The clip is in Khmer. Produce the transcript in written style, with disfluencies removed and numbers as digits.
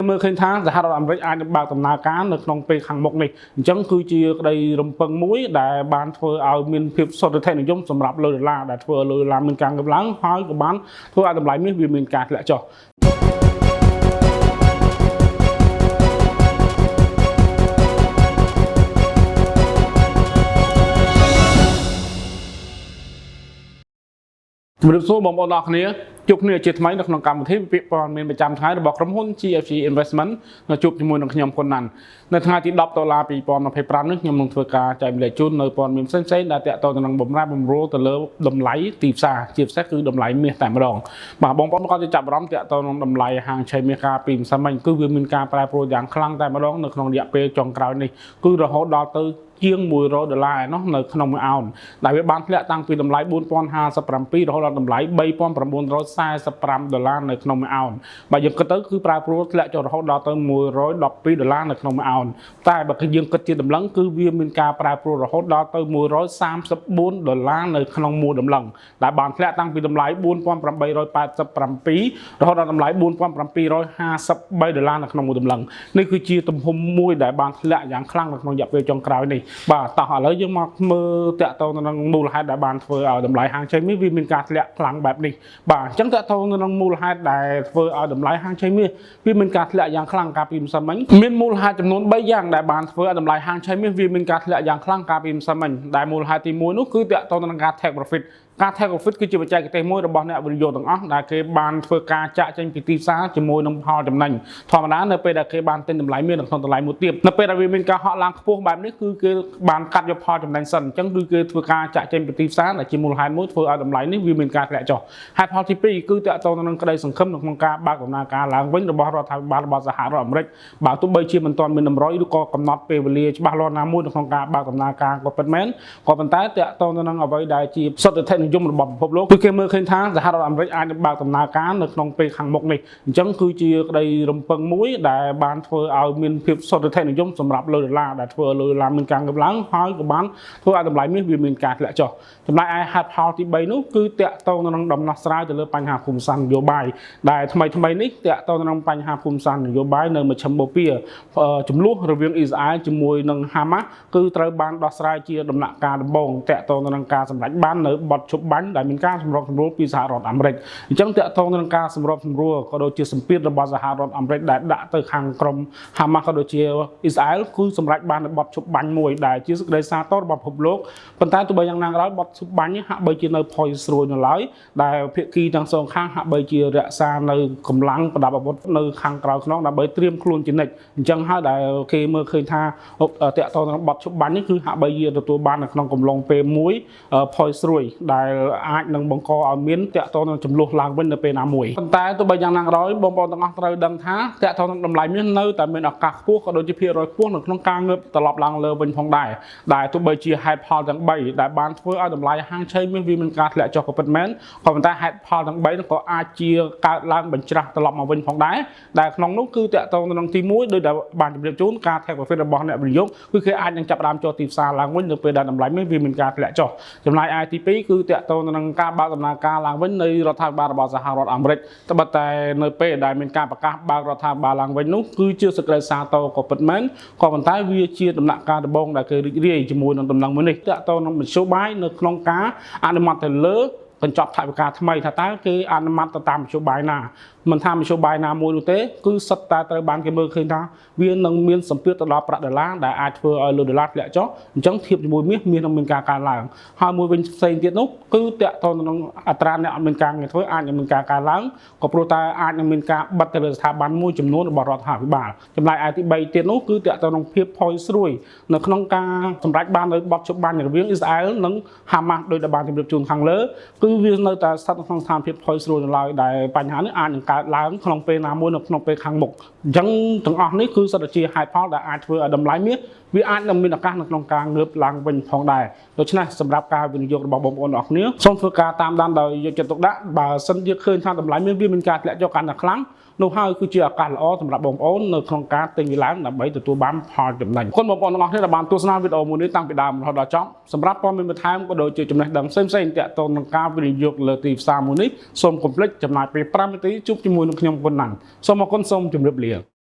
មើលឃើញថាសហរដ្ឋអាមេរិកអាចនឹងបើកដំណើរការនៅក្នុងពេលខាងមុខនេះអញ្ចឹងគឺជាក្តីរំពឹងមួយដែលបានធ្វើឲ្យមានភាពសុទ្ធិដ្ឋិនិយមសម្រាប់លើដុល្លារដែលធ្វើឲ្យលើដុល្លារមានការកើនឡើងហើយក៏បានធ្វើឲ្យតម្លៃមាសវាមានការធ្លាក់ចុះជំរាបសួរបងប្អូនទាំងអស់គ្នាជួបគ្នាជាថ្មីនៅក្នុងកម្មវិធីវិភាគព័ត៌មានប្រចាំថ្ងៃរបស់ក្រុមហ៊ុន GFG Investment នៅជួបជាមួយនឹងខ្ញុំហ៊ុនណាន់នៅថ្ងៃទី10ដុល្លារ2025នេះខ្ញុំនឹងធ្វើការចែកម្លែកជូននៅព័ត៌មានផ្សេងៗដែលទាក់ទងទៅនឹងបំរែបំរួលទៅលើតម្លៃទីផ្សារជាពិសេសគឺតម្លៃមាសតែម្ដងបាទបងប្អូនក៏จะចាប់អារម្មណ៍ទាក់ទងនឹងតម្លៃហាងឆេមាសកាលពីម្សិលមិញគឺវាមានការប្រែប្រួលយ៉ាងខ្លាំងតែម្ដងនៅក្នុងរយៈពេលចុងក្រោយនេះគឺរហូតដល់ទៅជាង$100ឯណោះនៅក្នុងមួយអោនដែលវាបានធ្លាក់តាំងពីតម្លៃ4057រហូតដល់តម្លៃ$3945នៅក្នុងមួយអោនបើយើងគិតទៅគឺប្រែប្រួលធ្លាក់ចុះរហូតដល់ទៅ$112នៅក្នុងមួយអោនតែបើយើងគិតជាតម្លឹងគឺវាមានការប្រែប្រួលរហូតដល់ទៅ$134នៅក្នុងមួយតម្លឹងដែលបានធ្លាក់តាំងពីតម្លៃ$4887រហូតដល់តម្លៃ$4753នៅក្នុងមួយតម្លឹងនេះគឺជាទំហំមួយដែលបានធ្លាក់យ៉ាងខ្លាំងនៅក្នុងរយៈពេលចុងក្រោយនេះបាទតោះឥឡូវយើងមកមើលតាក់ទងទៅនឹងមូលហេតុដែលបានធ្វើឲ្យតម្លៃហាងឆេមាសវាមានការធ្លាក់ខ្លាំងបែបនេះបាទអញ្ចឹងតាក់ទងទៅនឹងមូលហេតុដែលធ្វើឲ្យតម្លៃហាងឆេមាសវាមានការធ្លាក់យ៉ាងខ្លាំងកាលពីម្សិលមិញមានមូលហេតុចំនួន3យ៉ាងដែលបានធ្វើឲ្យតម្លៃហាងឆេមាសវាមានការធ្លាក់យ៉ាងខ្លាំងកាលពីម្សិលមិញដែលមូលហេតុទី1នោះគឺតាក់ទងទៅនឹងការ take profit ការ take profit គឺជាបច្ចេកទេសមួយរបស់អ្នកវិនិយោគទាំងអស់ដែលគេបានធ្វើការចាក់ចេញពីទីផ្សារជាមួយនឹងផលចំណេញធម្មតានៅពេលដែលគេបានទិញតម្លៃមាសនៅក្នុងតម្លៃមួយទៀតនៅពេលដែលវាមានការហក់ឡើងខ្ពស់បែបនេះគឺគេបានកាត់យកផលចំណេញសិនអញ្ចឹងគឺគេធ្វើការចាក់ចេញពីទីផ្សារដែលជាមូលហេតុមួយធ្វើឲ្យតម្លៃនេះវាមានការធ្លាក់ចុះហេតុផលទី2គឺតាក់ទងទៅនឹងក្តីសង្ឃឹមនៅក្នុងការបើកដំណើរការឡើងវិញរបស់រដ្ឋាភិបាលរបស់សហរដ្ឋអាមេរិកបើទោះបីជាមិនទាន់មានតម្រុយឬក៏កំណត់ពេលវេលាច្បាស់លាស់ណាមួយនៅក្នុងការបើកដំណើរការក៏ពិតមែនក៏ប៉ុន្តែតាក់ទងទៅនឹងអ្វីដែលជាសុទ្ធិដ្ឋិនិយមរបស់ពិភពលោកគឺគេមើលឃើញថាសហរដ្ឋអាមេរិកអាចនឹងបើកដំណើរការនៅក្នុងពេលខាងមុខនេះអញ្ចឹងគឺជាក្តីរំពឹងមួយដែលបានធ្វើឲ្យមានភាពសុទ្ធិដ្ឋិនិយមសម្រាប់លើដុល្លារដែលធ្វើឲ្យលើដុល្លារមានការកើនឡើងហើយក៏បានធ្វើឲ្យតម្លៃមាសវាមានការធ្លាក់ចុះចំណែកឯហេតុផលទី3នោះគឺតាក់ទងនឹងដំណោះស្រាយទៅលើបញ្ហាភូមិសាស្ត្រនយោបាយដែលថ្មីនេះតាក់ទងនឹងបញ្ហាភូមិសាស្ត្រនយោបាយនៅមជ្ឈិមបូព៌ាចំនួនរវាងអ៊ីស្រាអែលជាមួយនឹងហាម៉ាស់គឺត្រូវបានដោះស្រាយជាដំណាក់កាលដំបូងតាក់ទងនឹងការសម្រេចបាននៅបទឈប់បាញ់ដែលមានការសម្របសម្រួលពីសហរដ្ឋអាមេរិកអញ្ចឹងតាក់ទងនឹងការសម្របសម្រួលក៏ដូចជាសម្ពាធរបស់សហរដ្ឋអាមេរិកដែលដាក់ទៅខាងក្រុមហាម៉ាស់ក៏ដូចជាអ៊ីស្រាអែលគឺសម្រេចបាននៅបទឈប់បាញ់មួយដែលជាសេចក្តីសាទររបស់ពិភពលោកប៉ុន្តែទោះបីយ៉ាងណាក៏ដោយបទឈប់បាញ់ហាក់បីជានៅផុយស្រួយនៅឡើយដែលភាគីទាំងសងខាងហាក់បីជារក្សានៅកម្លាំងប្រដាប់អាវុធនៅខាងក្រៅខ្នងដើម្បីត្រៀមខ្លួនជានិច្ចអញ្ចឹងហើយដែលគេមើលឃើញថាតាក់ទងនឹងបទឈប់បាញ់នេះគឺហាក់បីជាទទួលបាននៅក្នុងកំឡុងពេលមួយផុយស្រួយដែលអាចនឹងបង្កឲ្យមានតាក់ទងនឹងចំនួនឡើងវិញនៅពេលណាមួយប៉ុន្តែទោះបីយ៉ាងណាក៏ដោយបងប្អូនទាំងអស់ត្រូវដឹងថាតាក់ទងនឹងតម្លៃមាសនៅតែមានឱកាសខ្ពស់ក៏ដូចជាភាគរយខ្ពស់នៅក្នុងការងើបត្រឡប់ឡើងលើវិញផងដែរដែលទោះបីជាហេតុផលទាំង3ដែលបានធ្វើឲ្យតម្លៃហាងឆេមាសវាមានការធ្លាក់ចុះក៏ពិតមែនក៏ប៉ុន្តែហេតុផលទាំង3នោះក៏អាចជាកើតឡើងបញ្ច្រាស់ត្រឡប់មកវិញផងដែរដែលក្នុងនោះគឺតាក់ទងនឹងទី1ដោយដែលបានជម្រាបជូនការ take profit របស់អ្នកវិនិយោគគឺគេអាចនឹងចាប់ផ្ដើមចូលទីផ្សារឡើងវិញនៅពេលដែលតម្លៃមាសវាមានការធ្លាក់ចុះចំណែកឯទី2គឺតាក់ទងនឹងការបើកដំណើរការឡើងវិញនៃរដ្ឋាភិបាលរបស់សហរដ្ឋអាមេរិកត្បិតតែនៅពេលដែលមានការប្រកាសបើករដ្ឋាភិបាលឡើងវិញនោះគឺជាសេចក្តីសាទរក៏ពិតមែនក៏ប៉ុន្តែវាជាដំណាក់កាលដំបូងដែលគេរីករាយជាមួយនឹងដំណឹងមួយនេះតាក់ទងនឹងមធ្យោបាយនៅក្នុងការអនុម័តទៅលើកញ្ចប់ថវិកាថ្មីថាតើគេអនុម័តទៅតាមមធ្យោបាយណាមិនថាមធ្យោបាយណាមួយនោះទេគឺសិតតែត្រូវបានគេមើលឃើញថាវានឹងមានសម្ពាធទៅដល់ប្រាក់ដុល្លារដែលអាចធ្វើឲ្យលើដុល្លារធ្លាក់ចុះអញ្ចឹងធៀបជាមួយមាសនឹងមានការកើនឡើងហើយមួយវិញផ្សេងទៀតនោះគឺតាក់ទងនឹងអត្រាអ្នកអត់មានការងារធ្វើអាចនឹងមានការកើនឡើងក៏ព្រោះតែអាចនឹងមានការបិទទៅលើស្ថាប័នមួយចំនួនរបស់រដ្ឋាភិបាលចំណែកឯទី3ទៀតនោះគឺតាក់ទងនឹងភាពផុយស្រួយនៅក្នុងការសម្រេចបាននៅបទជប់បាញ់រវាងអ៊ីស្រាអែលនិងហាម៉ាស់ដោយដែលបានជម្រាបជូនខាងលើគឺវានៅតែស្ថិតក្នុងស្ថានភាពផុយស្រួយនៅឡើយដែលបញ្ហានេះអាចនឹងកើតឡើងក្នុងពេលណាមួយនៅក្នុងពេលខាងមុខអញ្ចឹងទាំងអស់នេះគឺសិតតែជាហេតុផលដែលអាចធ្វើឲ្យតម្លៃមាសវាអាចនឹងមានឱកាសនៅក្នុងការងើបឡើងវិញផងដែរដូច្នេះសម្រាប់ការវិនិយោគរបស់បងប្អូនទាំងអស់គ្នាសូមធ្វើការតាមដានដោយយកចិត្តទុកដាក់បើសិនជាឃើញថាតម្លៃមាសវាមានការធ្លាក់ចុះកាន់តែខ្លាំងនោះហើយគឺជាឱកាសល្អសម្រាប់បងប្អូននៅក្នុងការទិញវាឡើងដើម្បីទទួលបានផលចំណេញអរគុណបងប្អូនទាំងអស់គ្នាដែលបានទស្សនាវីដេអូមួយនេះតាំងពីដើមរហូតដល់ចប់សម្រាប់ព័ត៌មានបន្ថែមក៏ដូចជាចំណេះដឹងផ្សេងៗទាក់ទងនឹងការវិនិយោគលើទីផ្សារមួយនេះសូមកុំភ្លេចចំណាយពេល5នាទីជួបជាមួយនឹងខ្ញុំហ៊ុនណាន់សូមអរគុណសូមជម្រាបលា